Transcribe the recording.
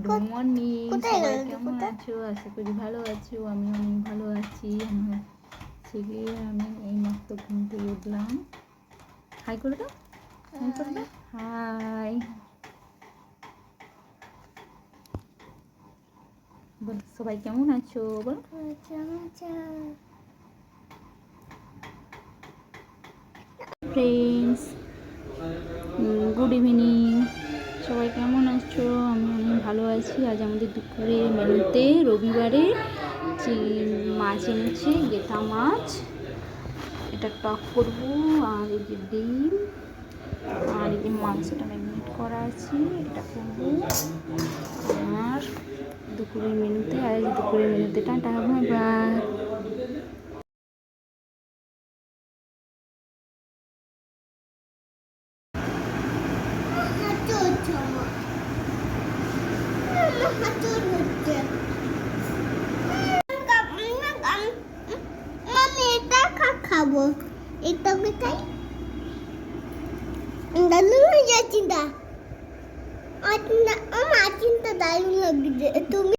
Good morning, সবাই কেমন আছো? আশা করি ভালো আছো। আমি অনেক ভালো আছি। আমার ছেলে আমি এইমাত্র ঘুম থেকে উঠলাম। হাই করে দাও, হাই করে দাও, হাই বল। সবাই কেমন আছো বল। ফ্রেন্ডস, গুড ইভিনিং, সবাই কেমন আছো? আমি অনেক ভালো আছি। আজ আমাদের দুপুরের মেনুতে রবিবারে মাছ এনেছে, গেটা মাছ। এটা টক করবো, আর এই যে ডিম, আর এই যে মাংসটা ম্যারিনেট করা আছে, এটা করবো। আর দুপুরের মেনুতে টাটা, বাই বাই। খাবো এটা কোথায় দালু যাচ্ছি দা আচ্ছা আমার চিন্তা দারুণ লাগছে। তুমি